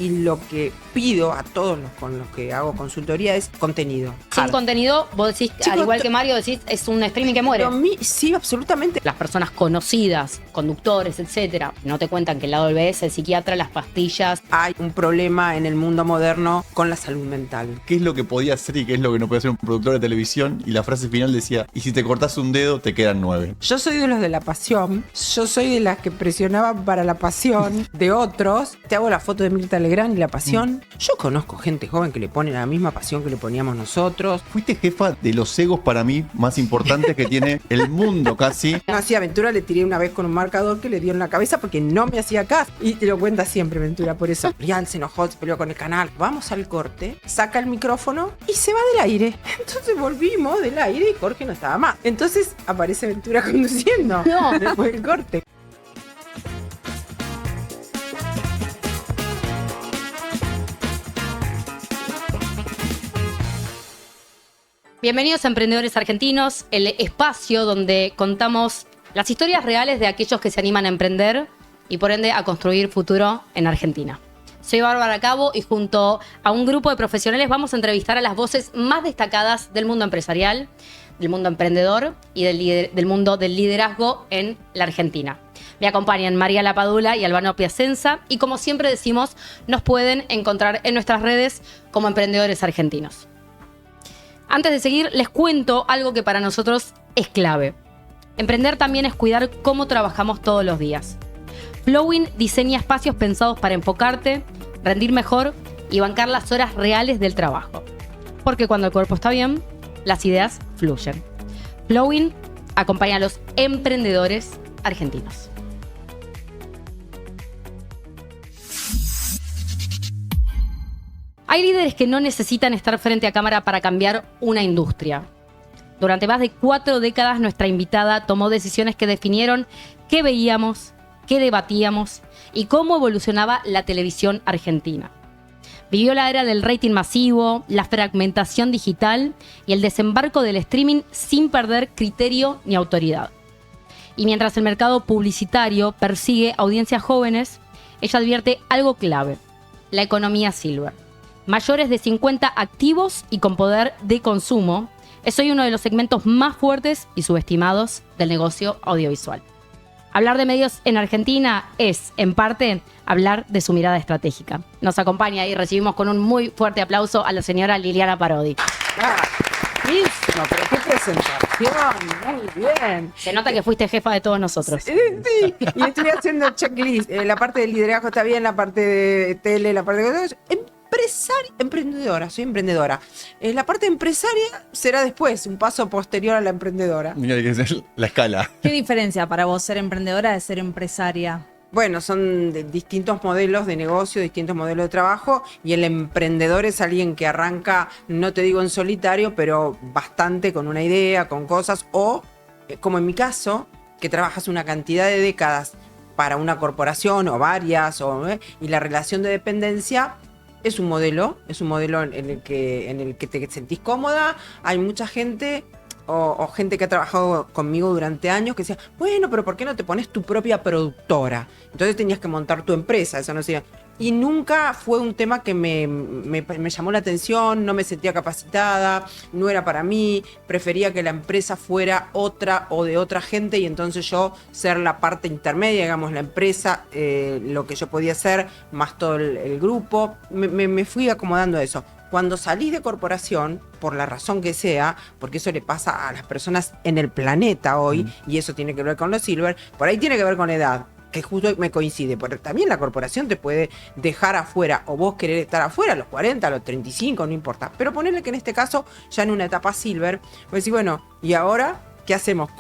y lo que pido a todos los con los que hago consultoría es contenido. Sin contenido, vos decís, Chicos, al igual que Mario, decís, es un streaming que muere. Sí, absolutamente. Las personas conocidas, conductores, etcétera, no te cuentan que el lado del BS, el psiquiatra, las pastillas. Hay un problema en el mundo moderno con la salud mental. ¿Qué es lo que podía hacer y qué es lo que no puede hacer un productor de televisión? Y la frase final decía, y si te cortás un dedo, te quedan 9. Yo soy de los de la pasión. Yo soy de las que presionaban para la pasión de otros. Te hago la foto de Mirta Legrand y la pasión. Yo conozco gente joven que le pone la misma pasión que le poníamos nosotros. Fuiste jefa de los egos para mí más importantes que tiene el mundo casi. No hacía Ventura, le tiré una vez con un marcador que le dio en la cabeza porque no me hacía caso. Y te lo cuenta siempre Ventura, por eso. Brian se enojó, se peleó con el canal. Vamos al corte, saca el micrófono y se va del aire. Entonces volvimos del aire y Jorge no estaba más. Entonces aparece Ventura conduciendo. No. Después del corte. Bienvenidos a Emprendedores Argentinos, el espacio donde contamos las historias reales de aquellos que se animan a emprender y por ende a construir futuro en Argentina. Soy Bárbara Cabo y junto a un grupo de profesionales vamos a entrevistar a las voces más destacadas del mundo empresarial, del mundo emprendedor y del mundo del liderazgo en la Argentina. Me acompañan María Lapadula y Albano Piacenza y como siempre decimos, nos pueden encontrar en nuestras redes como Emprendedores Argentinos. Antes de seguir, les cuento algo que para nosotros es clave. Emprender también es cuidar cómo trabajamos todos los días. Flowin diseña espacios pensados para enfocarte, rendir mejor y bancar las horas reales del trabajo. Porque cuando el cuerpo está bien, las ideas fluyen. Flowin acompaña a los emprendedores argentinos. Hay líderes que no necesitan estar frente a cámara para cambiar una industria. Durante más de 4 décadas, nuestra invitada tomó decisiones que definieron qué veíamos, qué debatíamos y cómo evolucionaba la televisión argentina. Vivió la era del rating masivo, la fragmentación digital y el desembarco del streaming sin perder criterio ni autoridad. Y mientras el mercado publicitario persigue audiencias jóvenes, ella advierte algo clave: la economía silver. Mayores de 50 activos y con poder de consumo, es hoy uno de los segmentos más fuertes y subestimados del negocio audiovisual. Hablar de medios en Argentina es, en parte, hablar de su mirada estratégica. Nos acompaña y recibimos con un muy fuerte aplauso a la señora Liliana Parodi. Buenísimo, pero qué presentación, muy bien. Se nota que fuiste jefa de todos nosotros. Sí, y estoy haciendo checklist. La parte del liderazgo está bien, la parte de tele, la parte de... emprendedora, soy emprendedora. La parte empresaria será después, un paso posterior a la emprendedora. Mira, hay que hacer la escala. ¿Qué diferencia para vos ser emprendedora de ser empresaria? Bueno, son de distintos modelos de negocio, distintos modelos de trabajo, y el emprendedor es alguien que arranca, no te digo en solitario, pero bastante con una idea, con cosas, o como en mi caso, que trabajas una cantidad de décadas para una corporación o varias, y la relación de dependencia es un modelo en el que te sentís cómoda. Hay mucha gente o gente que ha trabajado conmigo durante años que decía, bueno, pero ¿por qué no te pones tu propia productora? Entonces tenías que montar tu empresa, eso no sé. Y nunca fue un tema que me llamó la atención, no me sentía capacitada, no era para mí, prefería que la empresa fuera otra o de otra gente y entonces yo ser la parte intermedia, digamos, la empresa, lo que yo podía hacer, más todo el grupo, me fui acomodando a eso. Cuando salís de corporación, por la razón que sea, porque eso le pasa a las personas en el planeta hoy, y eso tiene que ver con los silver, por ahí tiene que ver con la edad, que justo me coincide, porque también la corporación te puede dejar afuera, o vos querer estar afuera a los 40, a los 35, no importa, pero ponerle que en este caso, ya en una etapa silver, pues decir, bueno, ¿y ahora qué hacemos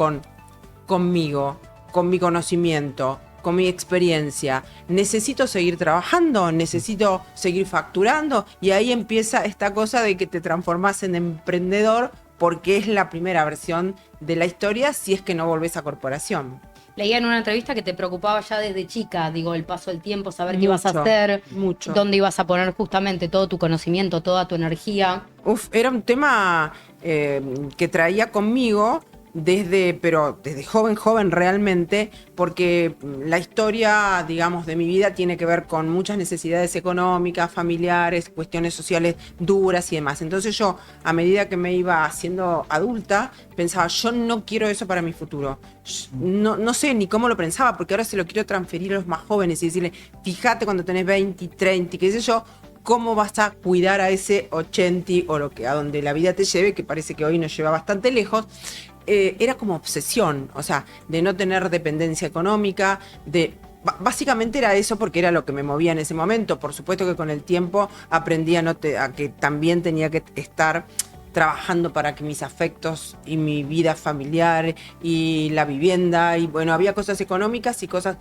conmigo, con mi conocimiento, con mi experiencia? ¿Necesito seguir trabajando? ¿Necesito seguir facturando? Y ahí empieza esta cosa de que te transformás en emprendedor porque es la primera versión de la historia si es que no volvés a corporación. Leía en una entrevista que te preocupaba ya desde chica, digo, el paso del tiempo, saber qué ibas a hacer, dónde ibas a poner justamente todo tu conocimiento, toda tu energía. Era un tema que traía conmigo pero desde joven realmente, porque la historia, digamos, de mi vida tiene que ver con muchas necesidades económicas, familiares, cuestiones sociales duras y demás. Entonces yo, a medida que me iba haciendo adulta, pensaba, yo no quiero eso para mi futuro. No sé ni cómo lo pensaba, porque ahora se lo quiero transferir a los más jóvenes y decirle, fíjate cuando tenés 20, 30, qué sé yo, cómo vas a cuidar a ese 80 o a donde la vida te lleve, que parece que hoy nos lleva bastante lejos. Era como obsesión, o sea, de no tener dependencia económica, básicamente era eso porque era lo que me movía en ese momento. Por supuesto que con el tiempo aprendí a que también tenía que estar trabajando para que mis afectos y mi vida familiar y la vivienda, y bueno, había cosas económicas y cosas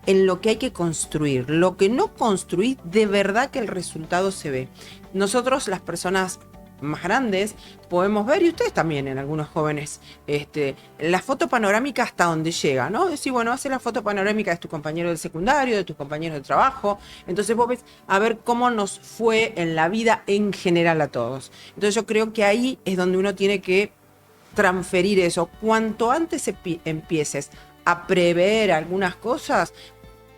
en lo que hay que construir. Lo que no construí, de verdad que el resultado se ve. Nosotros, las personas más grandes, podemos ver, y ustedes también, en algunos jóvenes, la foto panorámica hasta donde llega, ¿no? Decir, bueno, hace la foto panorámica de tu compañero del secundario, de tus compañeros de trabajo, entonces vos ves a ver cómo nos fue en la vida en general a todos. Entonces yo creo que ahí es donde uno tiene que transferir eso. Cuanto antes empieces a prever algunas cosas,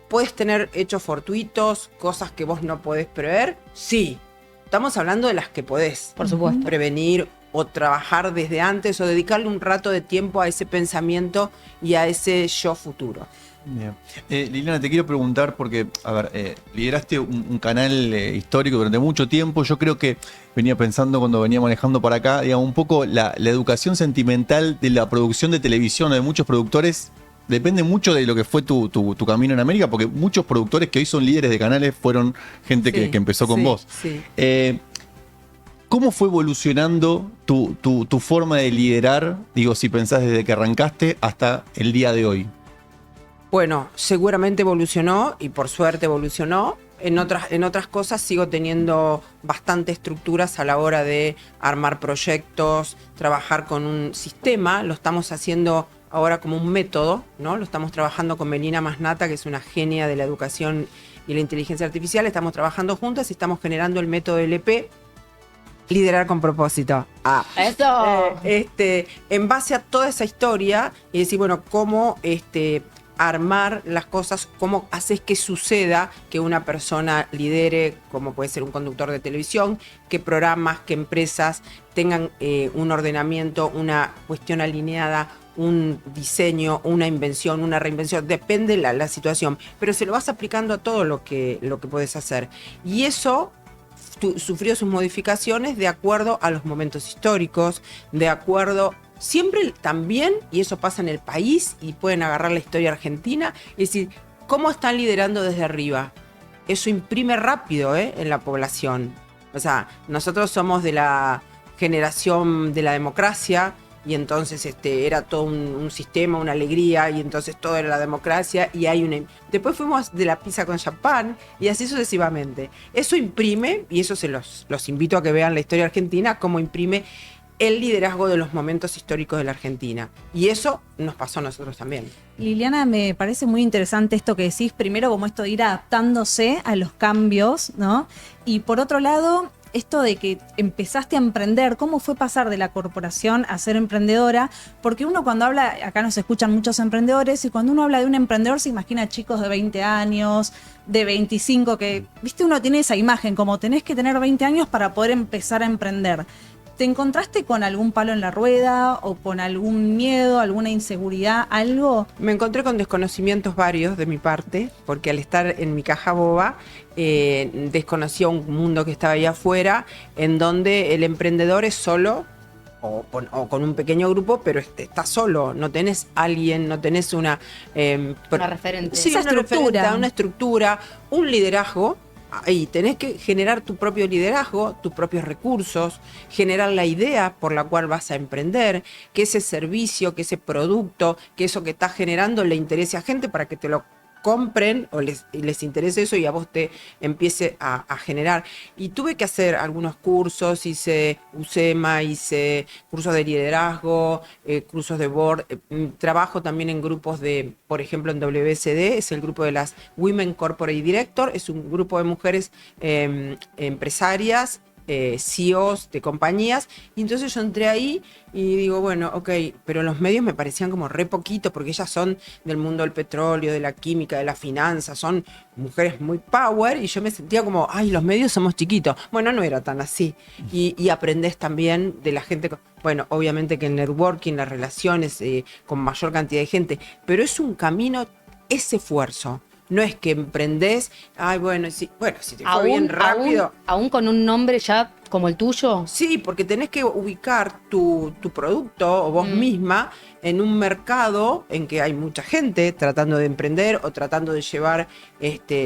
puedes tener hechos fortuitos, cosas que vos no podés prever, sí. Estamos hablando de las que podés. Por supuesto. Prevenir o trabajar desde antes o dedicarle un rato de tiempo a ese pensamiento y a ese yo futuro. Bien. Liliana, te quiero preguntar porque, a ver, lideraste un canal histórico durante mucho tiempo. Yo creo que venía pensando cuando venía manejando para acá, digamos, un poco la educación sentimental de la producción de televisión de muchos productores. Depende mucho de lo que fue tu camino en América, porque muchos productores que hoy son líderes de canales fueron gente que empezó con vos. Sí. ¿Cómo fue evolucionando tu forma de liderar, digo, si pensás desde que arrancaste hasta el día de hoy? Bueno, seguramente evolucionó y por suerte evolucionó. En otras cosas sigo teniendo bastante estructuras a la hora de armar proyectos, trabajar con un sistema. Lo estamos haciendo ahora como un método, ¿no? Lo estamos trabajando con Melina Masnata, que es una genia de la educación y la inteligencia artificial. Estamos trabajando juntas y estamos generando el método LP, Liderar con Propósito. ¡Eso! En base a toda esa historia y decir, bueno, cómo armar las cosas, cómo haces que suceda que una persona lidere, como puede ser un conductor de televisión, qué programas, qué empresas tengan un ordenamiento, una cuestión alineada, un diseño, una invención, una reinvención, depende la situación, pero se lo vas aplicando a todo lo que puedes hacer. Y eso sufrió sus modificaciones de acuerdo a los momentos históricos, de acuerdo siempre también, y eso pasa en el país, y pueden agarrar la historia argentina, es decir, cómo están liderando desde arriba. Eso imprime rápido en la población. O sea, nosotros somos de la generación de la democracia, y entonces era todo un sistema, una alegría, y entonces todo era la democracia, y después fuimos de la pizza con champán, y así sucesivamente. Eso imprime, y eso se los invito a que vean la historia argentina, cómo imprime el liderazgo de los momentos históricos de la Argentina. Y eso nos pasó a nosotros también. Liliana, me parece muy interesante esto que decís, primero como esto de ir adaptándose a los cambios, ¿no? Y por otro lado, esto de que empezaste a emprender, ¿cómo fue pasar de la corporación a ser emprendedora? Porque uno cuando habla, acá nos escuchan muchos emprendedores, y cuando uno habla de un emprendedor se imagina chicos de 20 años, de 25, que, viste, uno tiene esa imagen, como tenés que tener 20 años para poder empezar a emprender. ¿Te encontraste con algún palo en la rueda o con algún miedo, alguna inseguridad, algo? Me encontré con desconocimientos varios de mi parte, porque al estar en mi caja boba, desconocía un mundo que estaba allá afuera, en donde el emprendedor es solo, o con un pequeño grupo, pero está solo, no tenés alguien, no tenés una referente. Sí, Esa una estructura, un liderazgo. Y tenés que generar tu propio liderazgo, tus propios recursos, generar la idea por la cual vas a emprender, que ese servicio, que ese producto, que eso que estás generando le interese a gente para que te lo compren o les interese eso y a vos te empiece a generar. Y tuve que hacer algunos cursos, hice UCEMA, hice cursos de liderazgo, cursos de board, trabajo también en grupos por ejemplo en WSD, es el grupo de las Women Corporate Director, es un grupo de mujeres empresarias CEOs de compañías, y entonces yo entré ahí y digo, bueno, ok, pero los medios me parecían como re poquito, porque ellas son del mundo del petróleo, de la química, de la finanza, son mujeres muy power, y yo me sentía como, ay, los medios somos chiquitos. Bueno, no era tan así. Y aprendés también de la gente, bueno, obviamente que el networking, las relaciones con mayor cantidad de gente, pero es un camino, ese esfuerzo. No es que emprendés, ay, bueno, si te fue bien rápido. Aún con un nombre ya como el tuyo. Sí, porque tenés que ubicar tu producto o vos misma en un mercado en que hay mucha gente tratando de emprender o tratando de llevar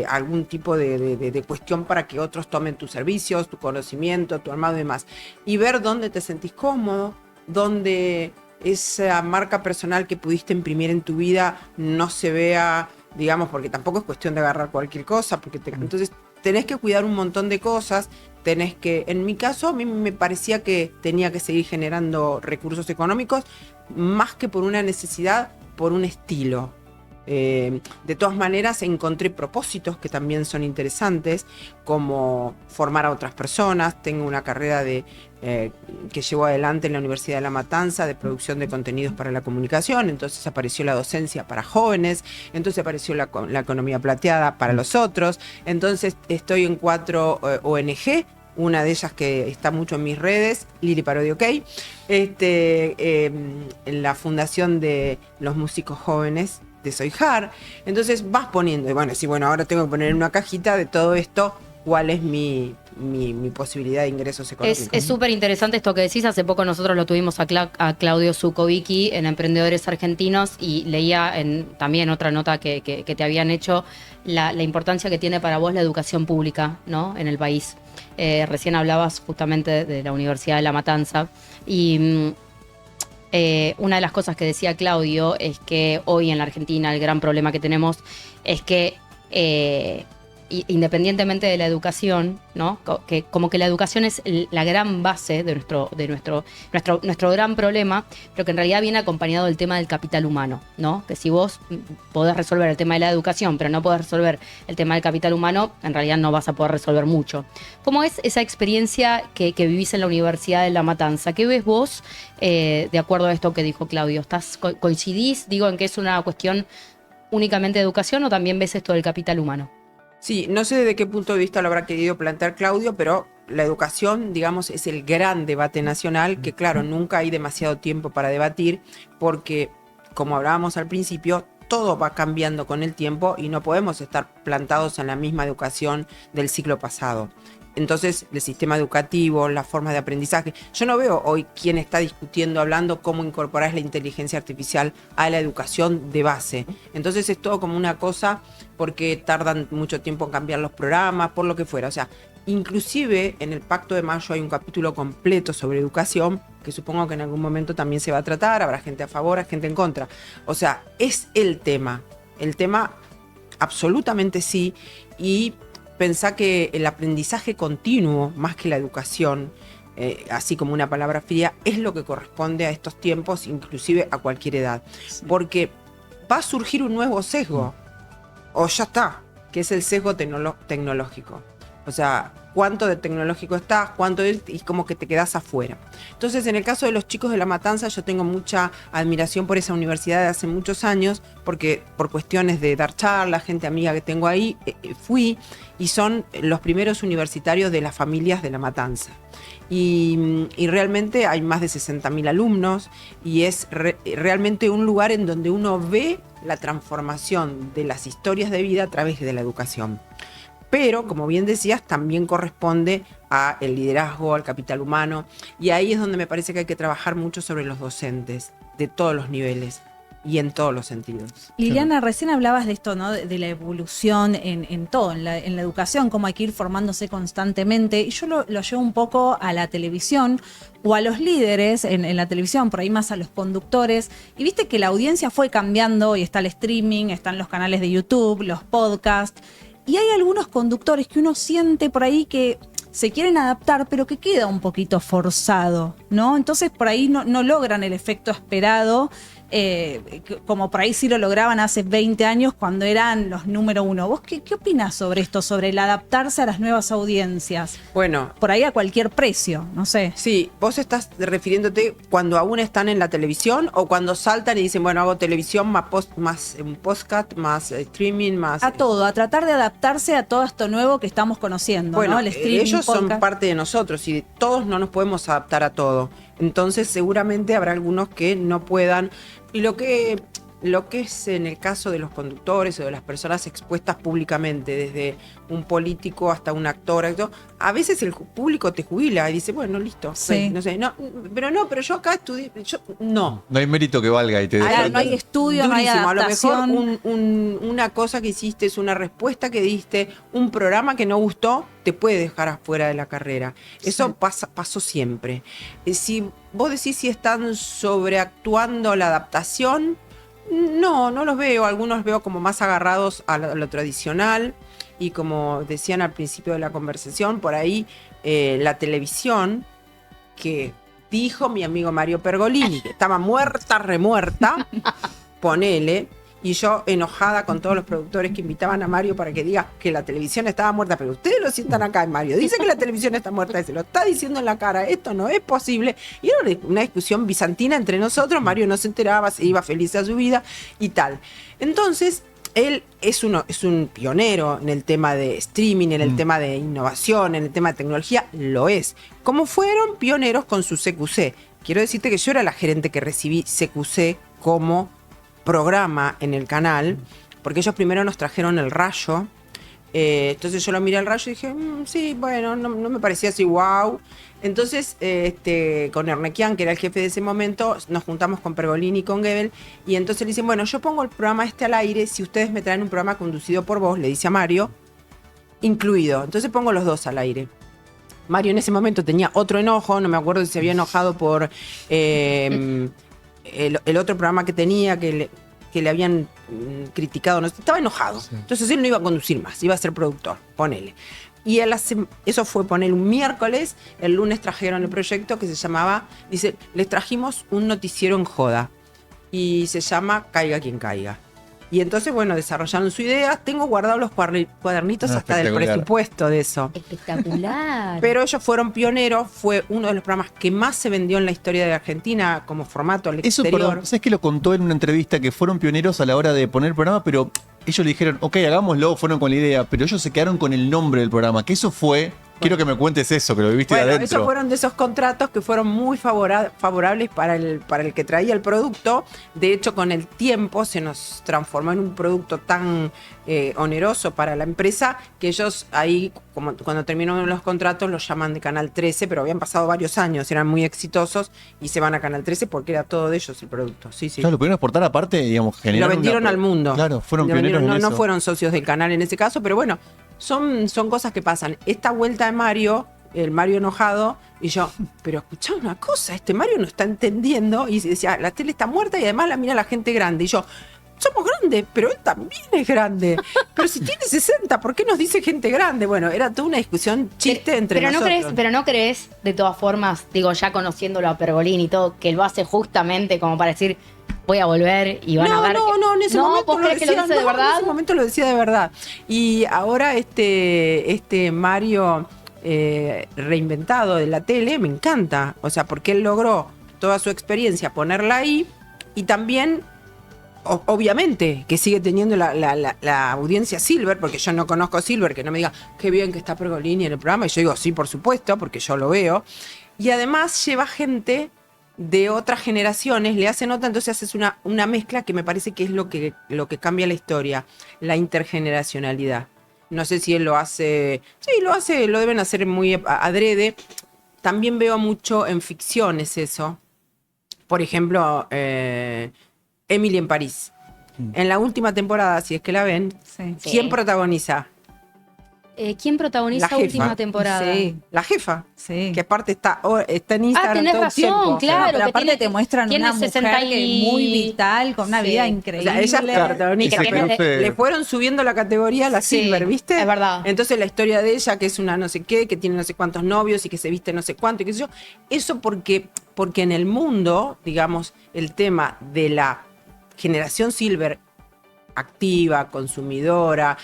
algún tipo de cuestión para que otros tomen tus servicios, tu conocimiento, tu armado y demás. Y ver dónde te sentís cómodo, dónde esa marca personal que pudiste imprimir en tu vida no se vea, digamos, porque tampoco es cuestión de agarrar cualquier cosa, porque entonces tenés que cuidar un montón de cosas, tenés que, en mi caso, a mí me parecía que tenía que seguir generando recursos económicos, más que por una necesidad, por un estilo. De todas maneras, encontré propósitos que también son interesantes, como formar a otras personas. Tengo una carrera que llevo adelante en la Universidad de La Matanza de producción de contenidos para la comunicación, entonces apareció la docencia para jóvenes, entonces apareció la economía plateada para los otros, entonces estoy en 4 ONG, una de ellas que está mucho en mis redes, Lili Parodi OK, en la fundación de los músicos jóvenes de Soijar. Entonces vas poniendo, y bueno, ahora tengo que poner en una cajita de todo esto cuál es mi posibilidad de ingresos económicos. Es súper interesante esto que decís. Hace poco nosotros lo tuvimos a Claudio Zukovicki en Emprendedores Argentinos, y leía también otra nota que te habían hecho, la importancia que tiene para vos la educación pública, ¿no?, en el país. Recién hablabas justamente de la Universidad de La Matanza, y una de las cosas que decía Claudio es que hoy en la Argentina el gran problema que tenemos es que independientemente de la educación, ¿no?, que como que la educación es la gran base de nuestro gran problema, pero que en realidad viene acompañado del tema del capital humano, ¿no? Que si vos podés resolver el tema de la educación, pero no podés resolver el tema del capital humano, en realidad no vas a poder resolver mucho. ¿Cómo es esa experiencia que vivís en la Universidad de La Matanza? ¿Qué ves vos de acuerdo a esto que dijo Claudio? ¿Coincidís, en que es una cuestión únicamente de educación, o también ves esto del capital humano? Sí, no sé de qué punto de vista lo habrá querido plantear Claudio, pero la educación, digamos, es el gran debate nacional, que claro, nunca hay demasiado tiempo para debatir, porque, como hablábamos al principio, todo va cambiando con el tiempo y no podemos estar plantados en la misma educación del siglo pasado. Entonces, el sistema educativo, las formas de aprendizaje. Yo no veo hoy quién está discutiendo, hablando cómo incorporar la inteligencia artificial a la educación de base. Entonces es todo como una cosa, porque tardan mucho tiempo en cambiar los programas, por lo que fuera. O sea, inclusive en el Pacto de Mayo hay un capítulo completo sobre educación, que supongo que en algún momento también se va a tratar, habrá gente a favor, gente en contra. O sea, es el tema absolutamente sí, y pensá que el aprendizaje continuo, más que la educación, así como una palabra fría, es lo que corresponde a estos tiempos, inclusive a cualquier edad. Sí. Porque va a surgir un nuevo sesgo, o ya está, que es el sesgo tecnológico. O sea, cuánto de tecnológico estás, cuánto y como que te quedás afuera. Entonces, en el caso de los chicos de La Matanza, yo tengo mucha admiración por esa universidad de hace muchos años, porque por cuestiones de dar charlas, gente amiga que tengo ahí, fui, y son los primeros universitarios de las familias de La Matanza. Y realmente hay más de 60.000 alumnos, y es realmente un lugar en donde uno ve la transformación de las historias de vida a través de la educación. Pero, como bien decías, también corresponde al liderazgo, al capital humano, y ahí es donde me parece que hay que trabajar mucho sobre los docentes, de todos los niveles y en todos los sentidos. Liliana, recién hablabas de esto, ¿no? De la evolución en todo, en la educación, cómo hay que ir formándose constantemente, y yo lo llevo un poco a la televisión, o a los líderes en la televisión, por ahí más a los conductores, y viste que la audiencia fue cambiando, y está el streaming, están los canales de YouTube, los podcasts, y hay algunos conductores que uno siente por ahí que se quieren adaptar, pero que queda un poquito forzado, ¿no? Entonces por ahí no logran el efecto esperado, como por ahí sí lo lograban hace 20 años cuando eran los número uno. ¿Vos qué opinás sobre esto, sobre el adaptarse a las nuevas audiencias? Bueno, Por ahí a cualquier precio, no sé. sí, vos estás refiriéndote cuando aún están en la televisión o cuando saltan y dicen, bueno, hago televisión más un podcast, más streaming, más... A todo, a tratar de adaptarse a todo esto nuevo que estamos conociendo, Bueno, ¿no? El streaming, ellos son podcast. parte de nosotros y todos no nos podemos adaptar a todo. Entonces seguramente habrá algunos que no puedan. Y lo que es en el caso de los conductores o de las personas expuestas públicamente, desde un político hasta un actor, a veces el público te jubila y dice, bueno, listo, Sí. no sé, pero yo acá estudié, no. No hay mérito que valga y te Claro, dejan. no hay estudio, no hay Durísimo. A lo mejor adaptación. una cosa que hiciste es una respuesta que diste, un programa que no gustó, te puede dejar afuera de la carrera. Eso pasó siempre. Si vos decís si están sobreactuando la adaptación, no los veo. Algunos veo como más agarrados a lo tradicional y como decían al principio de la conversación, por ahí la televisión, que dijo mi amigo Mario Pergolini, que estaba remuerta, ponele, y yo enojada con todos los productores que invitaban a Mario para que diga que la televisión estaba muerta, pero ustedes lo sientan acá, Mario, dice que la televisión está muerta y se lo está diciendo en la cara, esto no es posible, y era una discusión bizantina entre nosotros, Mario no se enteraba, se iba feliz a su vida y tal. Entonces, él es un pionero en el tema de streaming, en el tema de innovación, en el tema de tecnología, lo es. Como fueron pioneros con su CQC. Quiero decirte que yo era la gerente que recibí CQC como programa en el canal, porque ellos primero nos trajeron el Rayo. Entonces yo lo miré al Rayo y dije, sí, bueno, no me parecía así, wow. Entonces, con Ernequian, que era el jefe de ese momento, nos juntamos con Pergolini y con Gebel, y entonces le dicen, bueno, yo pongo el programa al aire si ustedes me traen un programa conducido por vos, le dice a Mario, incluido. Entonces pongo los dos al aire. Mario en ese momento tenía otro enojo, no me acuerdo si se había enojado por el otro programa que tenía, que le habían criticado, no, estaba enojado. Sí. Entonces él no iba a conducir más, iba a ser productor, ponele. Y eso fue poner un miércoles, el lunes trajeron el proyecto que se llamaba, dice, les trajimos un noticiero en joda y se llama Caiga quien caiga. Y entonces, bueno, desarrollaron su idea. Tengo guardados los cuadernitos hasta del presupuesto de eso. Espectacular. Pero ellos fueron pioneros, fue uno de los programas que más se vendió en la historia de Argentina como formato al exterior. Perdón, ¿sabes que lo contó en una entrevista que fueron pioneros a la hora de poner el programa, pero ellos le dijeron, ok, hagámoslo, fueron con la idea, pero ellos se quedaron con el nombre del programa, que eso fue... Quiero que me cuentes eso, que lo viviste de adentro. Esos fueron de esos contratos que fueron muy favorables para el que traía el producto. De hecho, con el tiempo se nos transformó en un producto tan oneroso para la empresa que ellos ahí, como cuando terminaron los contratos, los llaman de Canal 13, pero habían pasado varios años, eran muy exitosos y se van a Canal 13 porque era todo de ellos el producto. Sí, sí. Claro, lo pudieron exportar aparte, digamos, lo vendieron al mundo. Claro, fueron pioneros en eso. No fueron socios del canal en ese caso, pero bueno, son cosas que pasan. Esta vuelta de Mario, el Mario enojado, y yo, pero escuchá una cosa, este Mario no está entendiendo, y decía, la tele está muerta y además la mira la gente grande, y yo, somos grandes, pero él también es grande, pero si tiene 60, ¿por qué nos dice gente grande? Bueno, era toda una discusión chiste entre nosotros. Pero no crees, de todas formas, digo, ya conociéndolo a Pergolini y todo, que lo hace justamente como para decir, voy a volver y van a ver. No, en ese momento lo decía, que lo dice de verdad. En ese momento lo decía de verdad. Y ahora este Mario reinventado de la tele me encanta. O sea, porque él logró toda su experiencia ponerla ahí y también, obviamente, que sigue teniendo la audiencia Silver, porque yo no conozco a Silver, que no me diga qué bien que está Pergolini en el programa. Y yo digo, sí, por supuesto, porque yo lo veo. Y además lleva gente de otras generaciones, le hace nota, entonces haces una mezcla que me parece que es lo que cambia la historia, la intergeneracionalidad. No sé si él lo hace, sí, lo deben hacer muy adrede. También veo mucho en ficciones eso. Por ejemplo, Emily en París. En la última temporada, si es que la ven, sí. ¿Quién protagoniza? ¿Quién protagoniza La la jefa. última temporada? Sí. La jefa, Sí. que aparte está en Instagram tenés todo el razón, tiempo. claro. Pero que aparte tiene- te muestran tiene una mujer 60 que es muy vital, con una Sí. vida O increíble. sea, ella es la protagonista, Y que pero tiene- le fueron subiendo la categoría a la Sí, Silver, ¿viste? es verdad. Entonces la historia de ella, que es una no sé qué, que tiene no sé cuántos novios y que se viste no sé cuánto y qué sé yo, eso porque en el mundo, digamos, el tema de la generación Silver activa, consumidora,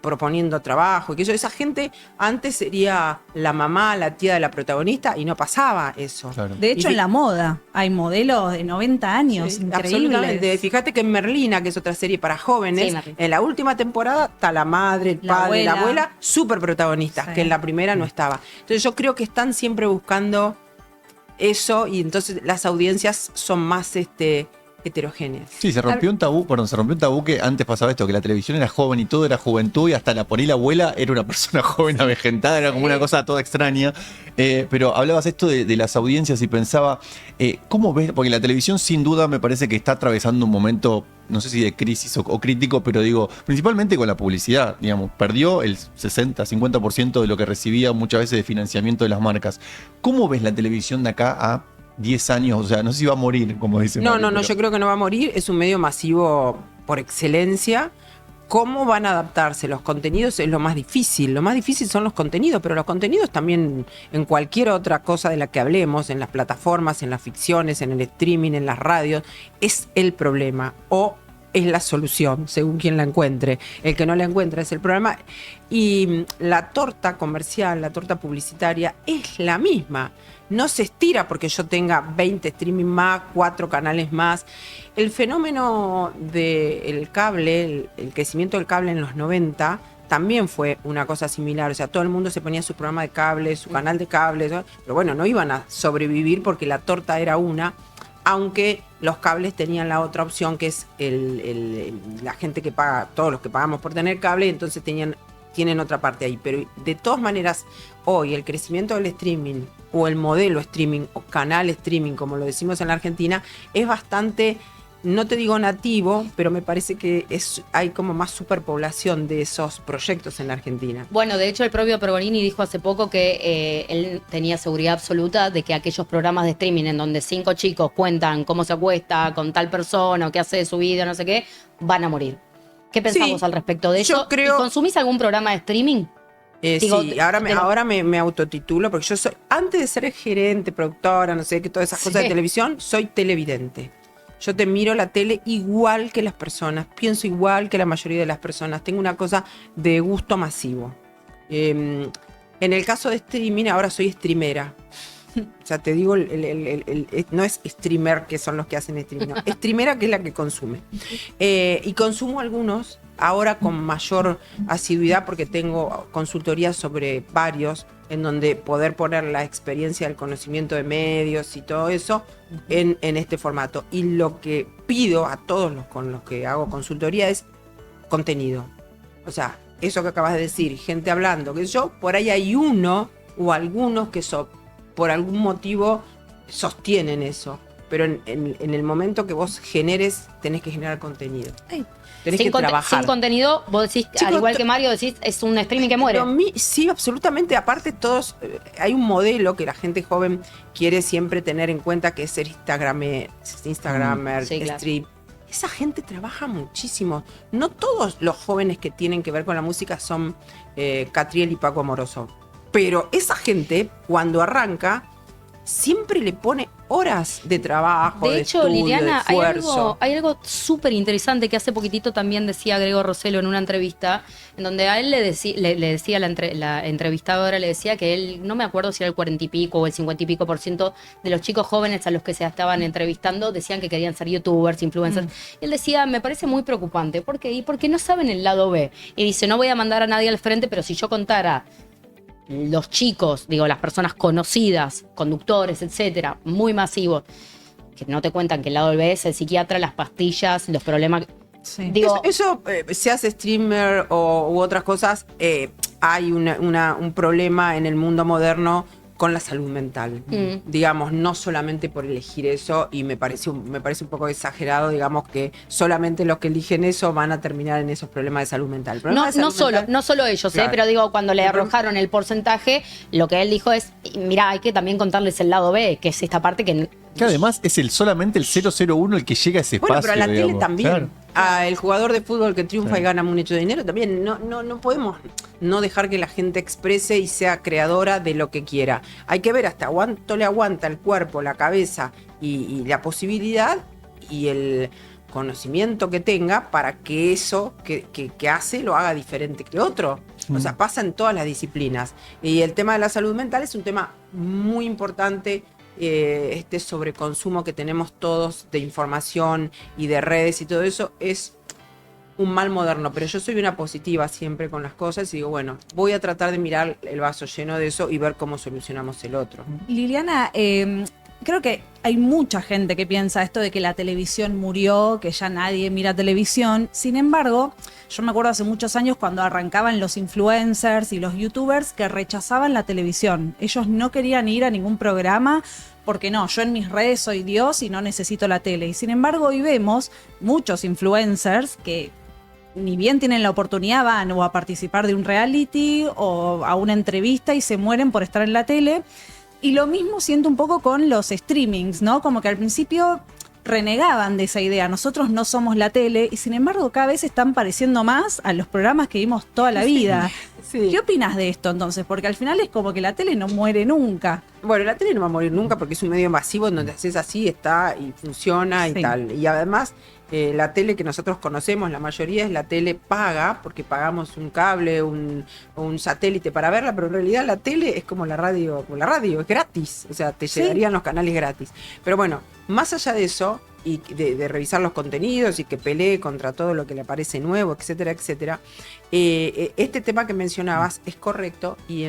proponiendo trabajo, y que esa gente antes sería la mamá, la tía de la protagonista y no pasaba eso. Claro. De hecho, Y en la moda hay modelos de 90 años, Sí, increíbles. absolutamente. Fíjate que en Merlina, que es otra serie para jóvenes, Sí, Merlina. en la última temporada está la madre, el La padre, la abuela. abuela, súper protagonistas, Sí. que en la primera no estaba. Entonces yo creo que están siempre buscando eso y entonces las audiencias son más heterogéneas. Sí, se rompió un tabú que antes pasaba esto, que la televisión era joven y todo era juventud y hasta por ahí la abuela era una persona joven avejentada, era como una cosa toda extraña. Pero hablabas esto de las audiencias y pensaba, ¿cómo ves? Porque la televisión sin duda me parece que está atravesando un momento, no sé si de crisis o crítico, pero digo, principalmente con la publicidad, digamos, perdió el 60-50% de lo que recibía muchas veces de financiamiento de las marcas. ¿Cómo ves la televisión de acá a 10 años? O sea, no sé si va a morir, como dicen. No, yo creo que no va a morir, es un medio masivo por excelencia. ¿Cómo van a adaptarse los contenidos? Es lo más difícil son los contenidos, pero los contenidos también en cualquier otra cosa de la que hablemos, en las plataformas, en las ficciones, en el streaming, en las radios, es el problema o es la solución, según quien la encuentre. El que no la encuentra es el problema. Y la torta comercial, la torta publicitaria es la misma. No se estira porque yo tenga 20 streaming más, 4 canales más. El fenómeno del cable, el crecimiento del cable en los 90, también fue una cosa similar. O sea, todo el mundo se ponía su programa de cable, su canal de cable, ¿no? Pero bueno, no iban a sobrevivir porque la torta era una, aunque los cables tenían la otra opción, que es la gente que paga, todos los que pagamos por tener cable, entonces tienen otra parte ahí. Pero de todas maneras, hoy el crecimiento del streaming o el modelo streaming o canal streaming, como lo decimos en la Argentina, es bastante, no te digo nativo, pero me parece que hay como más superpoblación de esos proyectos en la Argentina. Bueno, de hecho el propio Pergolini dijo hace poco que él tenía seguridad absoluta de que aquellos programas de streaming en donde 5 chicos cuentan cómo se acuesta con tal persona o qué hace de su vida, no sé qué, van a morir. ¿Qué pensamos Sí, al respecto de yo eso? creo- ¿Y consumís algún programa de streaming? Digo, Sí, ahora me autotitulo, porque yo soy, antes de ser gerente, productora, no sé qué, todas esas cosas de televisión, soy televidente. Yo te miro la tele igual que las personas, pienso igual que la mayoría de las personas, tengo una cosa de gusto masivo. En el caso de streaming, ahora soy streamera. O sea, te digo, no es streamer que son los que hacen streaming, no. Streamera que es la que consume. Y consumo algunos, ahora con mayor asiduidad, porque tengo consultorías sobre varios, en donde poder poner la experiencia, el conocimiento de medios y todo eso en este formato. Y lo que pido a todos los con los que hago consultoría es contenido. O sea, eso que acabas de decir, gente hablando, que yo, por ahí hay uno o algunos que por algún motivo sostienen eso. Pero en el momento que vos generes, tenés que generar contenido. Tenés que trabajar. Sin contenido, vos decís, Chicos, al igual que Mario, decís, es un streaming que muere. Pero sí, absolutamente. Aparte, todos hay un modelo que la gente joven quiere siempre tener en cuenta, que es ser Instagramer, Sí, claro. stream. Esa gente trabaja muchísimo. No todos los jóvenes que tienen que ver con la música son Catriel y Paco Amoroso. Pero esa gente, cuando arranca, siempre le pone horas de trabajo, de hecho, estudio, Liliana, de hay esfuerzo. algo súper interesante que hace poquitito también decía Grego Rossello en una entrevista, en donde a él le decía la entrevistadora, le decía que él, no me acuerdo si era el 40 y pico o el 50 y pico % de los chicos jóvenes a los que se estaban entrevistando decían que querían ser youtubers, influencers. Él decía, me parece muy preocupante. ¿Por qué? Y porque no saben el lado B. Y dice, no voy a mandar a nadie al frente, pero si yo contara los chicos, digo, las personas conocidas, conductores, etcétera, muy masivos, que no te cuentan que el lado B es el psiquiatra, las pastillas, los problemas. Sí. Digo, Eso se hace streamer u otras cosas. Hay un problema en el mundo moderno con la salud mental. Digamos, no solamente por elegir eso, y me parece un poco exagerado, digamos, que solamente los que eligen eso van a terminar en esos problemas de salud mental. No solo ellos, Claro. pero digo, cuando le arrojaron el porcentaje, lo que él dijo es, mira, hay que también contarles el lado B, que es esta parte que además es solamente el 001 el que llega a ese espacio. Bueno, pero a la tele digamos. también. Claro. El jugador de fútbol que triunfa y gana mucho dinero también. No podemos no dejar que la gente exprese y sea creadora de lo que quiera. Hay que ver hasta cuánto le aguanta el cuerpo, la cabeza y la posibilidad y el conocimiento que tenga para que eso que hace lo haga diferente que otro. O sea, pasa en todas las disciplinas. Y el tema de la salud mental es un tema muy importante. Este sobreconsumo que tenemos todos de información y de redes y todo eso es un mal moderno, pero yo soy una positiva siempre con las cosas y digo, bueno, voy a tratar de mirar el vaso lleno de eso y ver cómo solucionamos el otro. Liliana, creo que hay mucha gente que piensa esto de que la televisión murió, que ya nadie mira televisión. Sin embargo, yo me acuerdo hace muchos años cuando arrancaban los influencers y los youtubers que rechazaban la televisión. Ellos no querían ir a ningún programa porque no, yo en mis redes soy Dios y no necesito la tele. Y sin embargo, hoy vemos muchos influencers que ni bien tienen la oportunidad, van o a participar de un reality o a una entrevista y se mueren por estar en la tele. Y lo mismo siento un poco con los streamings, ¿no? Como que al principio renegaban de esa idea. Nosotros no somos la tele y sin embargo cada vez están pareciendo más a los programas que vimos toda la vida. Sí. ¿Qué opinas de esto entonces? Porque al final es como que la tele no muere nunca. Bueno, la tele no va a morir nunca porque es un medio masivo en donde haces así, está y funciona y Sí. tal. Y además, la tele que nosotros conocemos, la mayoría es la tele paga, porque pagamos un cable, un satélite para verla, pero en realidad la tele es como la radio, es gratis. O sea, te Sí. llegarían los canales gratis. Pero bueno, más allá de eso, y de revisar los contenidos y que pelee contra todo lo que le aparece nuevo, etcétera, etcétera, este tema que mencionabas es correcto y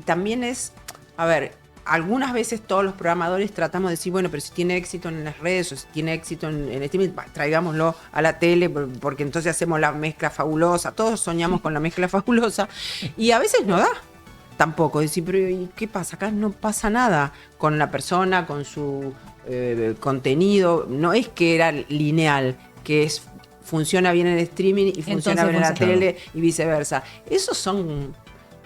también es, a ver, algunas veces todos los programadores tratamos de decir, bueno, pero si tiene éxito en las redes o si tiene éxito en streaming, traigámoslo a la tele porque entonces hacemos la mezcla fabulosa. Todos soñamos con la mezcla fabulosa y a veces no da tampoco. Decir, pero ¿y qué pasa? Acá no pasa nada con la persona, con su contenido. No es que era lineal, que funciona bien en el streaming y funciona Entonces bien en la funciona. tele y viceversa. Esos son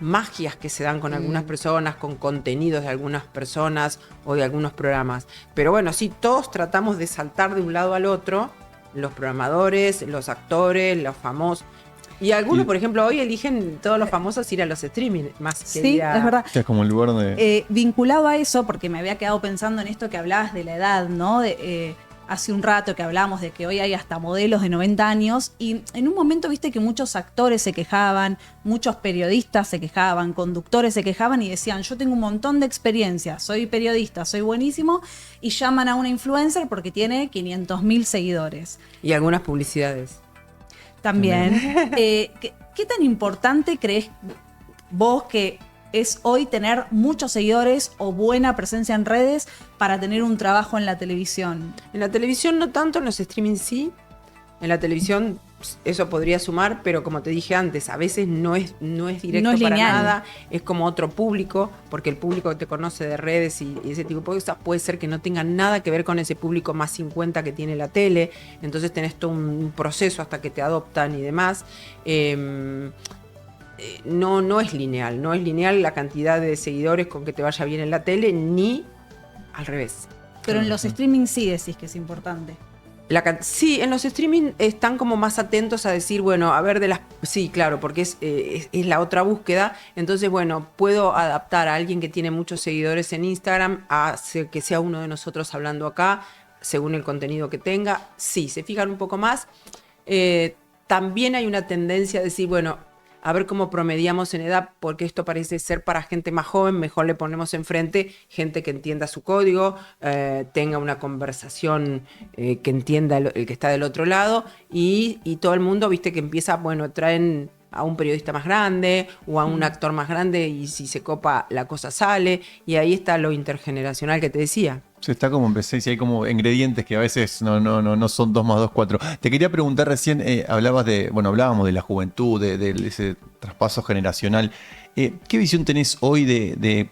magias que se dan con algunas personas, con contenidos de algunas personas o de algunos programas. Pero bueno, sí, todos tratamos de saltar de un lado al otro, los programadores, los actores, los famosos. Y algunos, por ejemplo, hoy eligen todos los famosos ir a los streaming, más que Sí, ir a... es verdad. Que es como el lugar donde... Vinculado a eso, porque me había quedado pensando en esto que hablabas de la edad, ¿no? Hace un rato que hablábamos de que hoy hay hasta modelos de 90 años y en un momento viste que muchos actores se quejaban, muchos periodistas se quejaban, conductores se quejaban y decían, yo tengo un montón de experiencia, soy periodista, soy buenísimo, y llaman a una influencer porque tiene 500.000 seguidores. Y algunas publicidades. También. ¿Qué tan importante crees vos que es hoy tener muchos seguidores o buena presencia en redes para tener un trabajo en la televisión? En la televisión no tanto, en los streaming sí. En la televisión eso podría sumar, pero como te dije antes, a veces no es directo No es para lineal. nada, es como otro público, porque el público que te conoce de redes y ese tipo de cosas puede ser que no tenga nada que ver con ese público más 50 que tiene la tele, entonces tenés todo un proceso hasta que te adoptan y demás. No es lineal la cantidad de seguidores con que te vaya bien en la tele, ni al revés. Pero en los streaming sí decís que es importante. Sí, en los streaming están como más atentos a decir, bueno, a ver sí, claro, porque es la otra búsqueda. Entonces, bueno, puedo adaptar a alguien que tiene muchos seguidores en Instagram a que sea uno de nosotros hablando acá, según el contenido que tenga. Sí, se fijan un poco más. También hay una tendencia a decir, bueno, a ver cómo promediamos en edad, porque esto parece ser para gente más joven, mejor le ponemos enfrente gente que entienda su código, tenga una conversación que entienda el que está del otro lado, y todo el mundo, viste, que empieza, bueno, traen a un periodista más grande o a un actor más grande y si se copa la cosa sale, y ahí está lo intergeneracional que te decía. Sí, está como empecé, si hay como ingredientes que a veces no son 2 más 2, 4. Te quería preguntar recién, hablábamos de la juventud, de ese traspaso generacional. ¿Qué visión tenés hoy de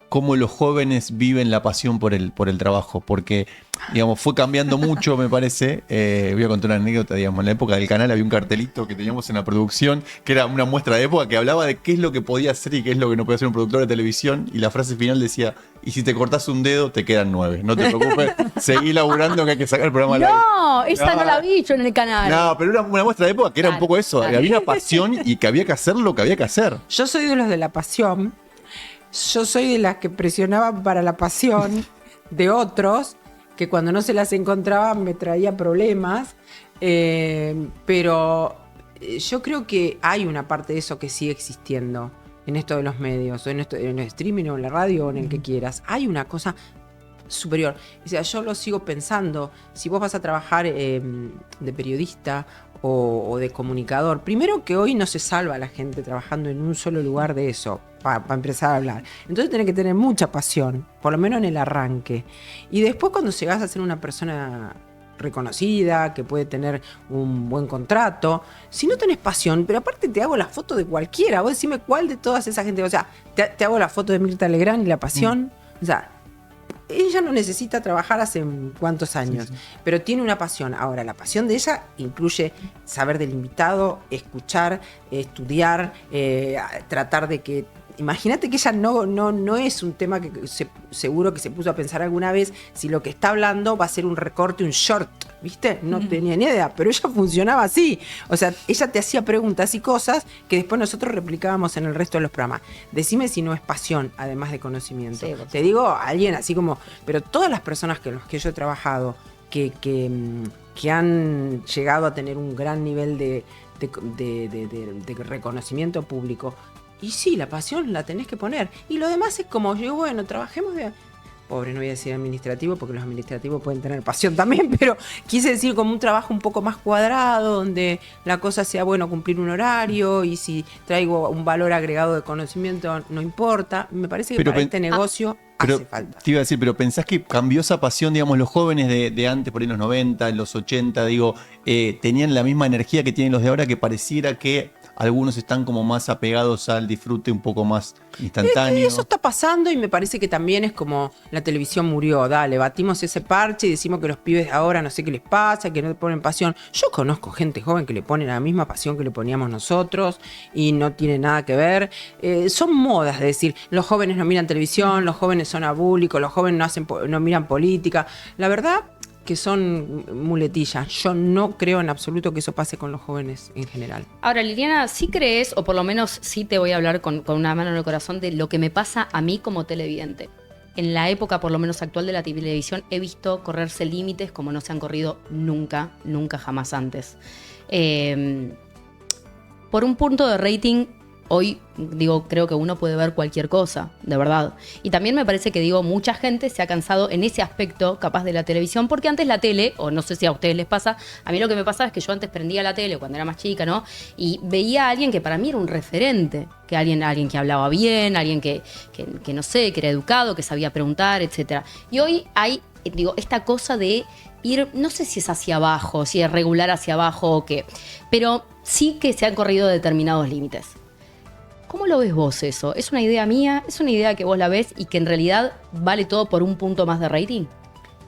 cómo los jóvenes viven la pasión por el trabajo? Porque, digamos, fue cambiando mucho, me parece. Voy a contar una anécdota, digamos. En la época del canal había un cartelito que teníamos en la producción, que era una muestra de época, que hablaba de qué es lo que podía hacer y qué es lo que no podía hacer un productor de televisión. Y la frase final decía, y si te cortás un dedo, te quedan 9. No te preocupes, seguí laburando que hay que sacar el programa al aire. No, esa no la vi yo en el canal. No, pero era una muestra de época que era un Claro, poco eso. claro. Había una pasión y que había que hacer lo que había que hacer. Yo soy de los de la pasión. Yo soy de las que presionaban para la pasión de otros, que cuando no se las encontraban me traía problemas. Pero yo creo que hay una parte de eso que sigue existiendo en esto de los medios, o en el streaming, o en la radio, o en el que quieras. Hay una cosa superior. O sea, yo lo sigo pensando. Si vos vas a trabajar de periodista o de comunicador, primero que hoy no se salva la gente trabajando en un solo lugar de eso, para empezar a hablar. Entonces tenés que tener mucha pasión, por lo menos en el arranque. Y después, cuando llegás a ser una persona reconocida, que puede tener un buen contrato, si no tenés pasión, pero aparte te hago la foto de cualquiera, vos decime cuál de todas esa gente, o sea, te hago la foto de Mirta Legrand y la pasión, o sea, ella no necesita trabajar hace cuántos años, pero tiene una pasión. Ahora, la pasión de ella incluye saber del invitado, escuchar, estudiar, tratar de que... Imagínate que ella no es un tema que seguro que se puso a pensar alguna vez si lo que está hablando va a ser un recorte, un short, ¿viste? No tenía ni idea, pero ella funcionaba así. O sea, ella te hacía preguntas y cosas que después nosotros replicábamos en el resto de los programas. Decime si no es pasión, además de conocimiento. Sí, te digo, alguien así como... Pero todas las personas con las que yo he trabajado que han llegado a tener un gran nivel de reconocimiento público, y sí, la pasión la tenés que poner. Y lo demás es como, yo bueno, trabajemos de... Pobre, no voy a decir administrativo, porque los administrativos pueden tener pasión también, pero quise decir como un trabajo un poco más cuadrado, donde la cosa sea, bueno, cumplir un horario, y si traigo un valor agregado de conocimiento, no importa. Me parece que para este negocio hace falta. Te iba a decir, pero ¿pensás que cambió esa pasión, digamos, los jóvenes de antes, por ahí en los 90, en los 80, digo, tenían la misma energía que tienen los de ahora, que pareciera que algunos están como más apegados al disfrute un poco más instantáneo? Eso está pasando, y me parece que también es como la televisión murió. Dale, batimos ese parche y decimos que los pibes de ahora no sé qué les pasa, que no le ponen pasión. Yo conozco gente joven que le pone la misma pasión que le poníamos nosotros y no tiene nada que ver. Son modas de decir, los jóvenes no miran televisión, los jóvenes son abúlicos, los jóvenes no miran política. La verdad que son muletillas. Yo no creo en absoluto que eso pase con los jóvenes en general. Ahora, Liliana, ¿sí crees, o por lo menos sí te voy a hablar con una mano en el corazón, de lo que me pasa a mí como televidente? En la época, por lo menos actual, de la televisión, he visto correrse límites como no se han corrido nunca, jamás antes. Por un punto de rating, hoy, digo, creo que uno puede ver cualquier cosa, de verdad. Y también me parece que, digo, mucha gente se ha cansado en ese aspecto, capaz, de la televisión, porque antes la tele, o no sé si a ustedes les pasa, a mí lo que me pasaba es que yo antes prendía la tele cuando era más chica, ¿no? Y veía a alguien que para mí era un referente, que alguien que hablaba bien, alguien que no sé, que era educado, que sabía preguntar, etcétera. Y hoy hay, digo, esta cosa de ir, no sé si es hacia abajo, si es regular hacia abajo o qué, pero sí que se han corrido determinados límites. ¿Cómo lo ves vos eso? ¿Es una idea mía? ¿Es una idea que vos la ves y que en realidad vale todo por un punto más de rating?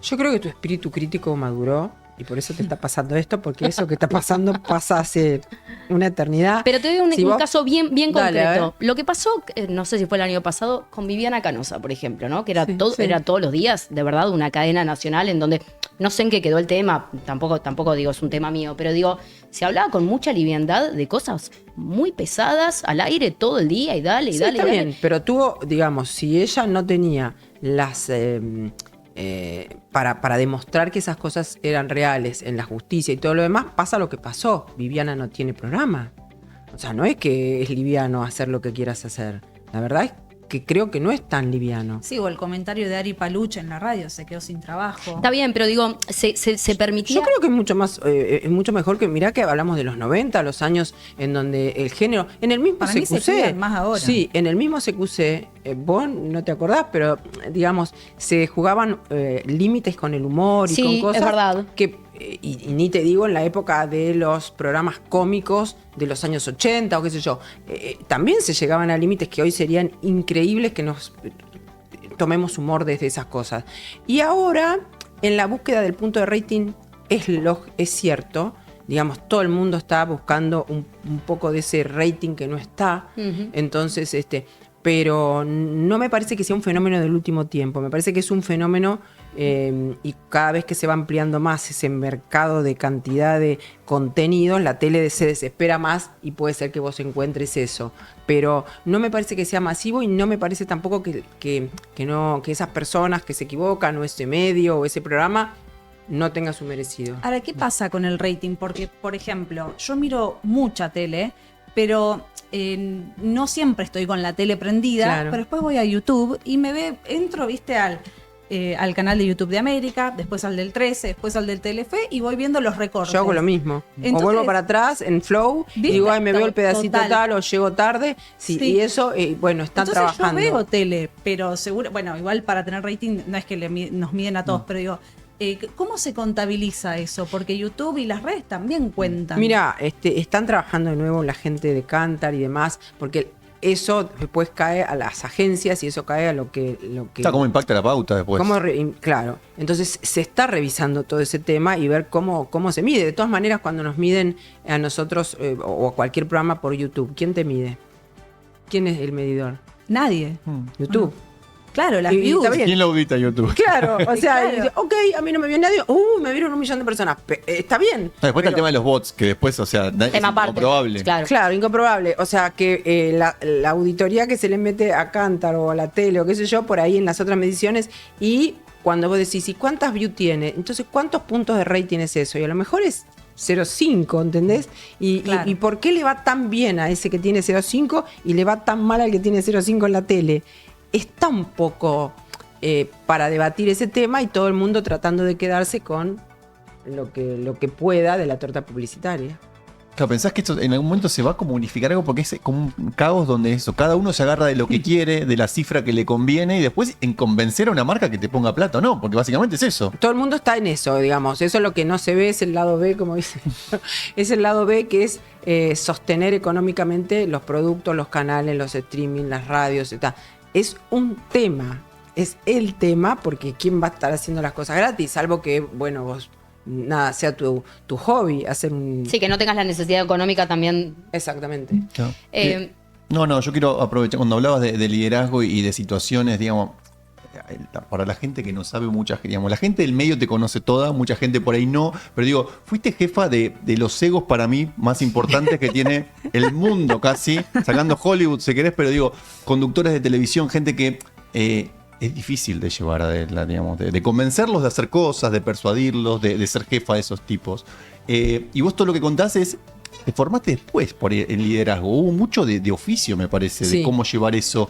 Yo creo que tu espíritu crítico maduró y por eso te está pasando esto, porque eso que está pasando pasa hace una eternidad. Pero te doy un caso bien Dale, concreto. Lo que pasó, no sé si fue el año pasado, con Viviana Canosa, por ejemplo, ¿no? Que era, era todos los días, de verdad, una cadena nacional en donde no sé en qué quedó el tema, tampoco digo es un tema mío, pero digo, se hablaba con mucha liviandad de cosas muy pesadas al aire todo el día y dale, está bien, pero tuvo, digamos, si ella no tenía las... para demostrar que esas cosas eran reales en la justicia y todo lo demás, pasa lo que pasó. Viviana no tiene programa. O sea, no es que es liviano hacer lo que quieras hacer. La verdad es que creo que no es tan liviano. Sí, o el comentario de Ari Paluch en la radio, se quedó sin trabajo. Está bien, pero digo, se permitía... Yo creo que es mucho más, es mucho mejor que, mirá que hablamos de los 90, los años en donde el género, en el mismo Para mí se cuidan más ahora. Sí, en el mismo CQC, vos no te acordás, pero digamos, se jugaban límites con el humor y sí, con cosas es verdad. que y ni te digo en la época de los programas cómicos de los años 80 o qué sé yo, también se llegaban a límites que hoy serían increíbles que nos tomemos humor desde esas cosas. Y ahora, en la búsqueda del punto de rating, es cierto, digamos, todo el mundo está buscando un poco de ese rating que no está. Entonces, pero no me parece que sea un fenómeno del último tiempo, me parece que es un fenómeno y cada vez que se va ampliando más ese mercado de cantidad de contenidos, la tele se desespera más y puede ser que vos encuentres eso, pero no me parece que sea masivo y no me parece tampoco que esas personas que se equivocan o ese medio o ese programa no tenga su merecido. Ahora, ¿qué pasa con el rating? Porque, por ejemplo, yo miro mucha tele, pero no siempre estoy con la tele prendida, Claro. pero después voy a YouTube y entro, viste, al canal de YouTube de América, después al del 13, después al del Telefe y voy viendo los recortes. Yo hago lo mismo. Entonces, o vuelvo para atrás en Flow y ¿viste? digo, ay, me veo el pedacito Total. tal o llego tarde. Sí, Sí. y eso, bueno, están Entonces trabajando. yo veo tele, pero seguro, bueno, igual para tener rating no es que nos miden a todos, pero digo, ¿cómo se contabiliza eso? Porque YouTube y las redes también cuentan. Mira, están trabajando de nuevo la gente de Cantar y demás, porque eso después cae a las agencias y eso cae a lo que ¿Cómo impacta la pauta después? Claro, entonces se está revisando todo ese tema y ver cómo se mide. De todas maneras, cuando nos miden a nosotros o a cualquier programa por YouTube, ¿quién te mide? ¿Quién es el medidor? Nadie. YouTube. Claro, las Y views. está bien. ¿Quién lo audita YouTube? Claro, o sea, Claro. y dice, ok, a mí no me vio nadie, me vieron 1 millón de personas. Está bien. No, después está el tema de los bots, que después, o sea, es Tema aparte. incomprobable. Claro. Claro, incomprobable. O sea, que la auditoría que se le mete a Cantar o a la tele o qué sé yo, por ahí en las otras mediciones, y cuando vos decís, ¿y cuántas views tiene? Entonces, ¿cuántos puntos de rating es eso? Y a lo mejor es 0,5, ¿entendés? Claro. ¿Y por qué le va tan bien a ese que tiene 0,5 y le va tan mal al que tiene 0,5 en la tele? Está un poco para debatir ese tema y todo el mundo tratando de quedarse con lo que pueda de la torta publicitaria. Claro, ¿pensás que esto en algún momento se va a como unificar algo? Porque es como un caos donde cada uno se agarra de lo que quiere, de la cifra que le conviene y después en convencer a una marca que te ponga plata o no, porque básicamente es eso. Todo el mundo está en eso, digamos. Eso es lo que no se ve, es el lado B, como dicen. Es el lado B, que es sostener económicamente los productos, los canales, los streaming, las radios, etc. Es un tema. Es el tema, porque ¿quién va a estar haciendo las cosas gratis? Salvo que, bueno, vos, nada, sea tu hobby, hacer un... Sí, que no tengas la necesidad económica también. Exactamente. Claro. Eh, No, yo quiero aprovechar, cuando hablabas de liderazgo y de situaciones, digamos, para la gente que no sabe, digamos, la gente del medio te conoce toda, mucha gente por ahí no, pero digo, fuiste jefa de los egos para mí más importantes que tiene el mundo casi, sacando Hollywood si querés, pero digo, conductores de televisión, gente que es difícil de llevar adelante, digamos, de convencerlos de hacer cosas, de persuadirlos, de ser jefa de esos tipos. Y vos todo lo que contás te formaste después por el liderazgo. Hubo mucho de oficio, me parece, Sí. de cómo llevar eso.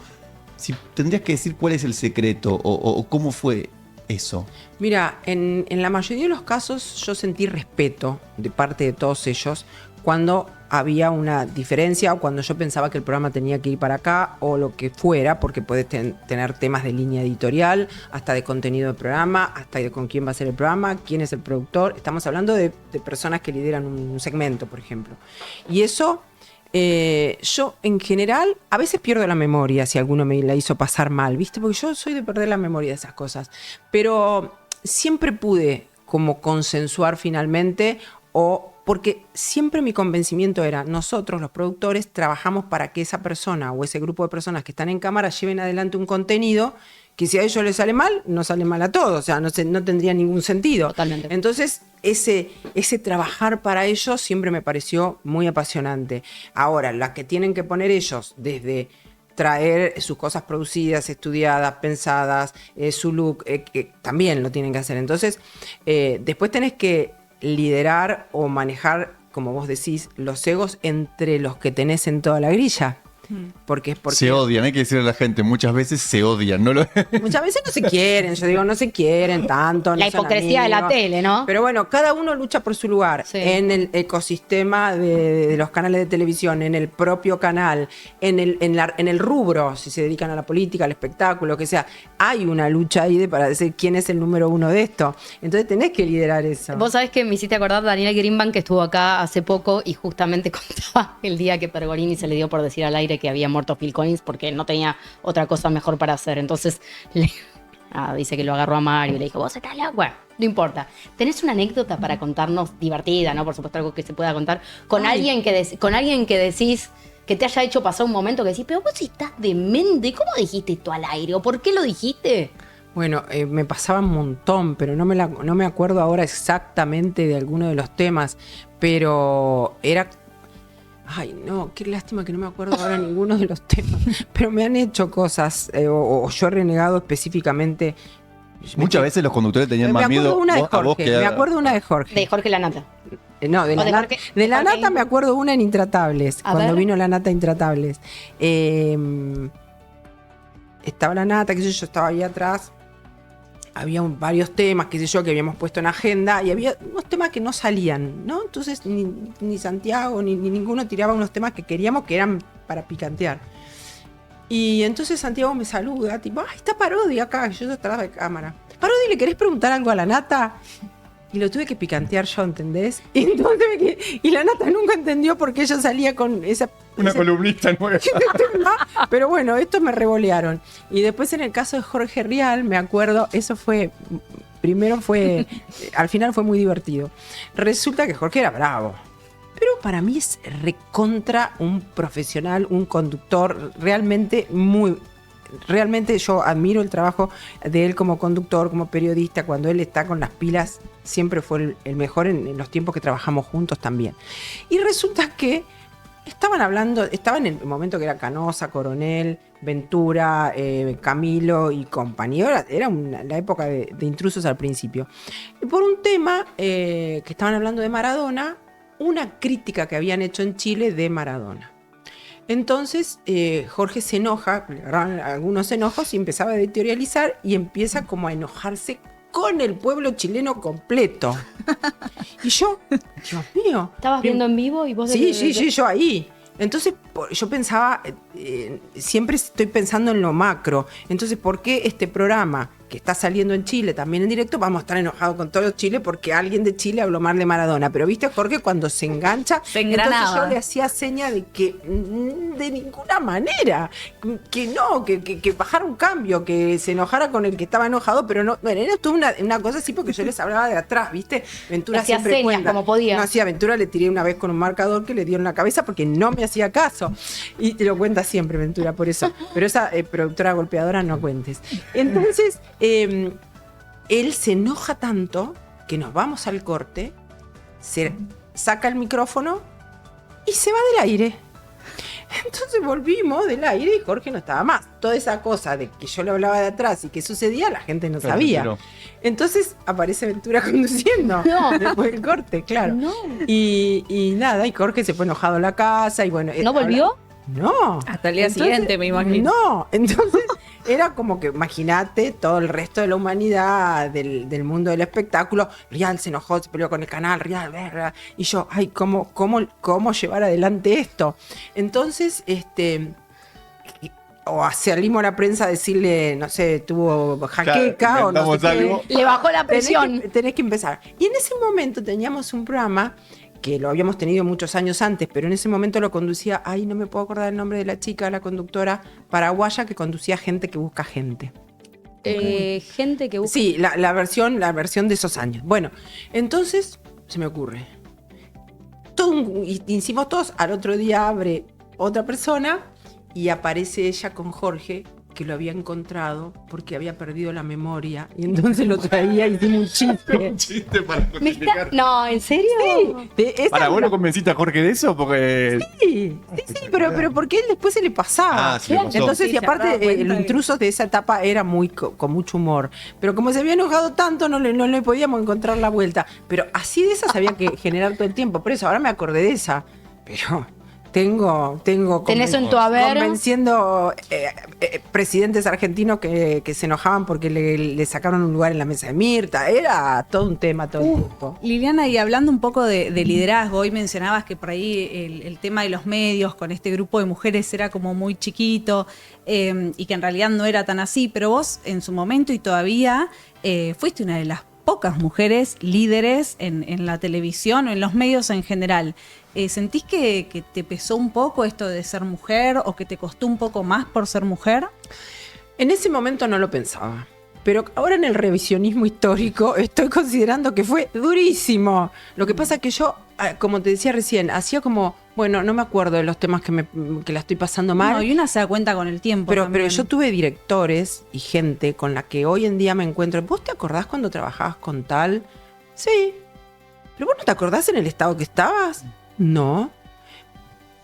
Si tendrías que decir cuál es el secreto o cómo fue eso. Mira, en la mayoría de los casos yo sentí respeto de parte de todos ellos cuando había una diferencia o cuando yo pensaba que el programa tenía que ir para acá o lo que fuera, porque puedes tener temas de línea editorial, hasta de contenido del programa, hasta de con quién va a ser el programa, quién es el productor. Estamos hablando de personas que lideran un segmento, por ejemplo. Y eso, yo en general, a veces pierdo la memoria si alguno me la hizo pasar mal, ¿viste? Porque yo soy de perder la memoria de esas cosas. Pero siempre pude como consensuar finalmente porque siempre mi convencimiento era, nosotros los productores trabajamos para que esa persona o ese grupo de personas que están en cámara lleven adelante un contenido que si a ellos les sale mal, no sale mal a todos, o sea, no tendría ningún sentido. Totalmente. Entonces, ese trabajar para ellos siempre me pareció muy apasionante. Ahora, las que tienen que poner ellos desde traer sus cosas producidas, estudiadas, pensadas, su look, también lo tienen que hacer. Entonces, después tenés que liderar o manejar, como vos decís, los egos entre los que tenés en toda la grilla. Porque Se odian, hay que decirle a la gente, muchas veces se odian. No lo... muchas veces no se quieren, yo digo, no se quieren tanto. La no son hipocresía de la amigos. tele, ¿no? Pero bueno, cada uno lucha por su lugar Sí. en el ecosistema de los canales de televisión, en el propio canal, en el rubro, si se dedican a la política, al espectáculo, que sea. Hay una lucha ahí para decir quién es el número uno de esto. Entonces tenés que liderar eso. Vos sabés que me hiciste acordar Daniel Greenbank, que estuvo acá hace poco y justamente contaba el día que Pergolini se le dio por decir al aire que había muerto Phil Collins porque no tenía otra cosa mejor para hacer. Entonces, dice que lo agarró a Mario y le dijo, vos estás loco. Bueno, no importa. ¿Tenés una anécdota para contarnos divertida, no? Por supuesto, algo que se pueda contar con alguien que decís que te haya hecho pasar un momento que decís, pero vos estás demente, ¿cómo dijiste esto al aire? ¿O por qué lo dijiste? Bueno, me pasaba un montón, pero no me acuerdo ahora exactamente de alguno de los temas, pero era... Ay, no, qué lástima que no me acuerdo ahora ninguno de los temas, pero me han hecho cosas, o yo he renegado específicamente. Muchas veces los conductores tenían Me más miedo acuerdo una de a vos Jorge, que a... me acuerdo una de Jorge. De Jorge Lanata. No, de O la, de na- Jorge- de la Jorge nata me acuerdo una en Intratables, A cuando ver. vino la nata Intratables. Estaba la nata, qué sé yo, estaba ahí atrás. Había varios temas, qué sé yo, que habíamos puesto en agenda y había unos temas que no salían, ¿no? Entonces ni Santiago ni ninguno tiraba unos temas que queríamos que eran para picantear. Y entonces Santiago me saluda, tipo, ¡ay, está Parodi acá! Y yo atrás de cámara. Parodi, ¿le querés preguntar algo a la nata? Y lo tuve que picantear yo, ¿entendés? Y entonces y la nata nunca entendió por qué yo salía con esa... Una ese- columnista nueva. Pero bueno, estos me revolearon. Y después en el caso de Jorge Rial, me acuerdo, eso fue, primero fue, al final fue muy divertido. Resulta que Jorge era bravo. Pero para mí es recontra un profesional, un conductor realmente realmente yo admiro el trabajo de él como conductor, como periodista, cuando él está con las pilas, siempre fue el mejor en los tiempos que trabajamos juntos también. Y resulta que estaban en el momento que era Canosa, Coronel, Ventura, Camilo y compañía. Era la época de Intrusos al principio. Y por un tema que estaban hablando de Maradona, una crítica que habían hecho en Chile de Maradona. Entonces Jorge se enoja, le agarraron algunos enojos y empezaba a editorializar y empieza como a enojarse con el pueblo chileno completo. Y yo, Dios mío. ¿Estabas viendo en vivo y vos... Sí, yo ahí. Entonces yo pensaba, siempre estoy pensando en lo macro. Entonces, ¿por qué este programa que está saliendo en Chile, también en directo, vamos a estar enojados con todo Chile porque alguien de Chile habló mal de Maradona? Pero viste, Jorge, cuando se engancha, Se engranaba. entonces yo le hacía seña de que de ninguna manera, que no, que bajara un cambio, que se enojara con el que estaba enojado, pero no, bueno, era toda una cosa así porque yo les hablaba de atrás, ¿viste? Ventura Hacía siempre señas cuenta. como podía. No hacía Ventura, le tiré una vez con un marcador que le dio en la cabeza porque no me hacía caso. Y te lo cuenta siempre Ventura, por eso. Pero esa productora golpeadora no cuentes. Entonces, él se enoja tanto que nos vamos al corte, se saca el micrófono y se va del aire. Entonces volvimos del aire y Jorge no estaba más. Toda esa cosa de que yo le hablaba de atrás y que sucedía, la gente no sabía. Pero- Entonces aparece Ventura conduciendo No. después del corte, claro. No. Y nada, y Jorge se fue enojado a la casa y bueno. ¿No volvió? No. Hasta el día siguiente, me imagino. No, entonces era como que, imagínate, todo el resto de la humanidad, del mundo del espectáculo. Rial se enojó, se peleó con el canal, Rial, verga. Y yo, ay, ¿cómo llevar adelante esto? Entonces, o salimos a la prensa a decirle, no sé, tuvo jaqueca Claro, o no sé inventamos qué. algo. Le bajó la presión. Tenés que empezar. Y en ese momento teníamos un programa que lo habíamos tenido muchos años antes, pero en ese momento lo conducía, ay, no me puedo acordar el nombre de la chica, la conductora paraguaya que conducía Gente que busca gente. Gente que busca... Sí, la versión de esos años. Bueno, entonces se me ocurre. Hicimos todos, al otro día abre otra persona y aparece ella con Jorge, que lo había encontrado porque había perdido la memoria y entonces lo traía y hicimos un chiste. Un chiste para ¿Me está... justificar. No, ¿en serio? Para, ¿vos lo convenciste a Jorge de eso? Porque... Sí, pero porque él después se le pasaba. Ah, se le pasó. Entonces, Sí, y se habrá dado aparte, cuenta los que- intrusos de esa etapa era muy con mucho humor. Pero como se había enojado tanto, no le podíamos encontrar la vuelta. Pero así de esas había que generar todo el tiempo. Por eso ahora me acordé de esa. Pero Tengo ¿Tenés en tu haber? convenciendo presidentes argentinos que se enojaban porque le sacaron un lugar en la mesa de Mirta. Era todo un tema todo el tiempo. Liliana, y hablando un poco de liderazgo, hoy mencionabas que por ahí el tema de los medios con este grupo de mujeres era como muy chiquito y que en realidad no era tan así, pero vos en su momento y todavía fuiste una de las pocas mujeres líderes en la televisión o en los medios en general. ¿Sentís que te pesó un poco esto de ser mujer o que te costó un poco más por ser mujer? En ese momento no lo pensaba. Pero ahora en el revisionismo histórico estoy considerando que fue durísimo. Lo que pasa es que yo, como te decía recién, hacía como, bueno, no me acuerdo de los temas que la estoy pasando mal. No, y una se da cuenta con el tiempo. Pero yo tuve directores y gente con la que hoy en día me encuentro. ¿Vos te acordás cuando trabajabas con tal? Sí. ¿Pero vos no te acordás en el estado que estabas? No.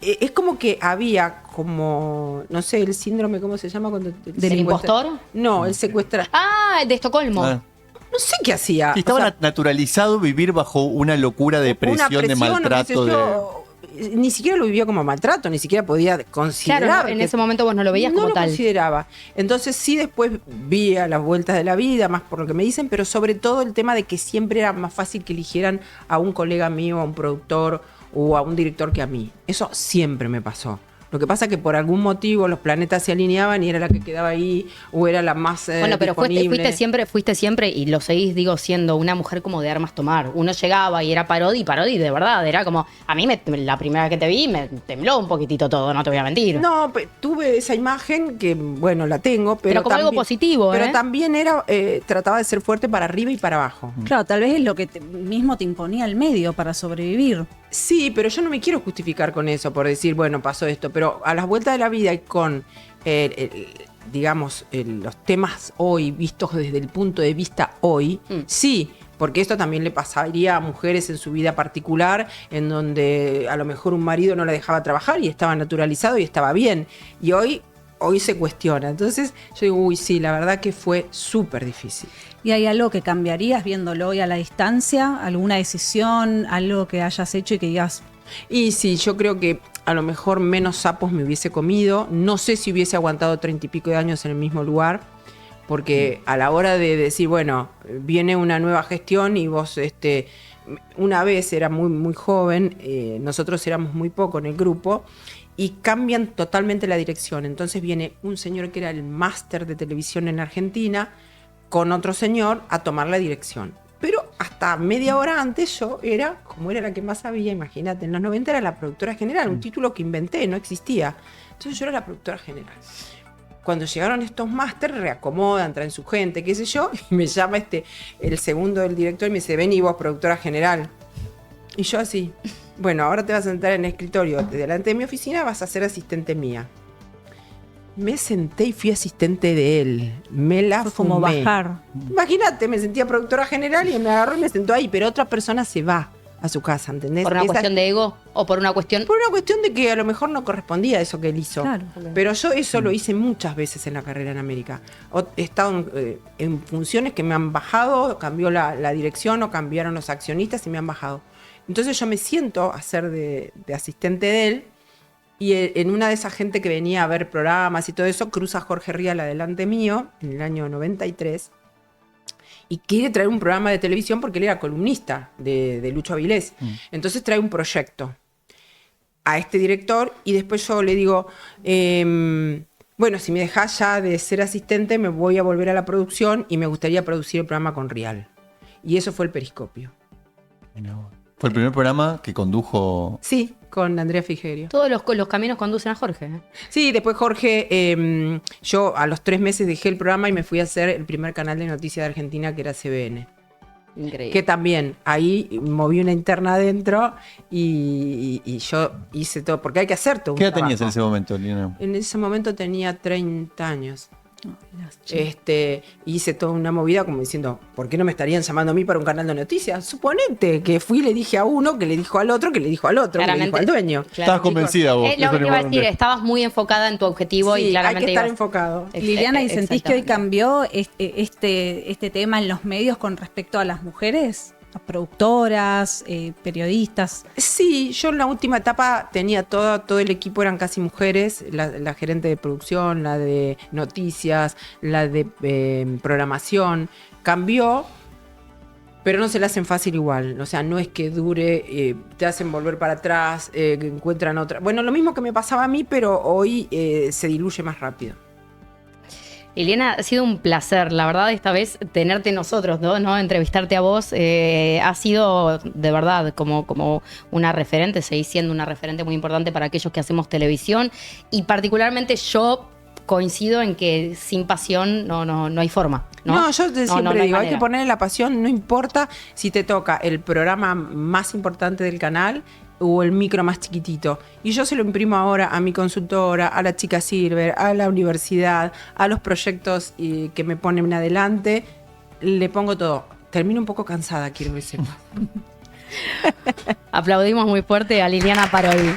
Es como que había como, no sé, el síndrome, ¿cómo se llama? Cuando ¿Del impostor? No, el secuestra. De Estocolmo. Ah. No sé qué hacía. Sí, estaba O sea, naturalizado vivir bajo una locura de una presión, de presión, maltrato. qué sé yo. Ni siquiera lo vivía como maltrato, ni siquiera podía considerar. Claro, en ese momento vos no lo veías no como lo tal. consideraba. Entonces sí, después vi a las vueltas de la vida, más por lo que me dicen, pero sobre todo el tema de que siempre era más fácil que eligieran a un colega mío, a un productor o a un director que a mí. Eso siempre me pasó. Lo que pasa es que por algún motivo los planetas se alineaban y era la que quedaba ahí o era la más Bueno, pero disponible. fuiste siempre y lo seguís, digo, siendo una mujer como de armas tomar. Uno llegaba y era Parodi, de verdad, era como, a mí la primera vez que te vi me tembló un poquitito todo, no te voy a mentir. No, tuve esa imagen que, bueno, la tengo, Pero como algo positivo, Pero ¿eh? también era, trataba de ser fuerte para arriba y para abajo. Claro, tal vez es lo que mismo te imponía el medio para sobrevivir. Sí, pero yo no me quiero justificar con eso, por decir, bueno, pasó esto, pero a las vueltas de la vida y con, digamos, los temas hoy, vistos desde el punto de vista hoy, sí, porque esto también le pasaría a mujeres en su vida particular, en donde a lo mejor un marido no la dejaba trabajar y estaba naturalizado y estaba bien, y hoy se cuestiona. Entonces yo digo, uy, sí, la verdad que fue súper difícil. ¿Y hay algo que cambiarías viéndolo hoy a la distancia? ¿Alguna decisión? ¿Algo que hayas hecho y que digas? Y sí, yo creo que a lo mejor menos sapos me hubiese comido. No sé si hubiese aguantado 30 y pico de años en el mismo lugar, porque a la hora de decir, bueno, viene una nueva gestión y vos, una vez era muy, muy joven, nosotros éramos muy poco en el grupo, y cambian totalmente la dirección. Entonces viene un señor que era el máster de televisión en Argentina, con otro señor a tomar la dirección. Pero hasta media hora antes yo era, como era la que más sabía, imagínate, en los 90 era la productora general, un título que inventé, no existía. Entonces yo era la productora general. Cuando llegaron estos máster, reacomodan, traen su gente, qué sé yo, y me llama el segundo del director y me dice, vení vos, productora general. Y yo así, bueno, ahora te vas a sentar en el escritorio delante de mi oficina, vas a ser asistente mía. Me senté y fui asistente de él. Me la Fue fumé. como bajar. Imagínate, me sentía productora general y me agarró y me sentó ahí, pero otra persona se va a su casa, ¿entendés? ¿Por una cuestión de ego o por una cuestión? Por una cuestión de que a lo mejor no correspondía a eso que él hizo. Claro. Pero yo eso lo hice muchas veces en la carrera en América. He estado en funciones que me han bajado, cambió la dirección o cambiaron los accionistas y me han bajado. Entonces yo me siento a ser de asistente de él. Y en una de esas gente que venía a ver programas y todo eso, cruza Jorge Rial adelante mío, en el año 93, y quiere traer un programa de televisión porque él era columnista de Lucho Avilés. Entonces trae un proyecto a este director y después yo le digo, bueno, si me dejás ya de ser asistente, me voy a volver a la producción y me gustaría producir el programa con Rial. Y eso fue el Periscopio. Fue el primer programa que condujo. Sí, con Andrea Frigerio. Todos los caminos conducen a Jorge. Sí, después Jorge, yo a los 3 meses dejé el programa y me fui a hacer el primer canal de noticias de Argentina, que era CBN. Increíble. Que también ahí moví una interna adentro y yo hice todo, porque hay que hacer todo un ¿Qué edad trabajo. tenías en ese momento, Liliana? En ese momento tenía 30 años. Hice toda una movida como diciendo, ¿por qué no me estarían llamando a mí para un canal de noticias? Suponete que fui y le dije a uno, que le dijo al otro, que le dijo al otro, que le dijo al dueño. Estabas convencida vos. Lo que te iba a decir, estabas muy enfocada en tu objetivo Sí, y claramente hay que estar ibas- enfocado. Liliana, ¿y sentís que hoy Exactamente. cambió este tema en los medios con respecto a las mujeres? productoras, periodistas. Sí, yo en la última etapa tenía todo el equipo, eran casi mujeres, la gerente de producción, la de noticias, la de programación. Cambió, pero no se la hacen fácil igual. O sea, no es que dure, te hacen volver para atrás, que encuentran otra. Bueno, lo mismo que me pasaba a mí, pero hoy se diluye más rápido. Liliana, ha sido un placer, la verdad, esta vez tenerte nosotros, ¿no? Entrevistarte a vos. Ha sido, de verdad, como una referente, seguís siendo una referente muy importante para aquellos que hacemos televisión. Y particularmente yo coincido en que sin pasión no hay forma. No, yo siempre digo, hay que ponerle la pasión, no importa si te toca el programa más importante del canal o el micro más chiquitito. Y yo se lo imprimo ahora a mi consultora, a la chica Silver, a la universidad, a los proyectos que me ponen adelante. Le pongo todo. Termino un poco cansada, quiero que sepa. Aplaudimos muy fuerte a Liliana Parodi.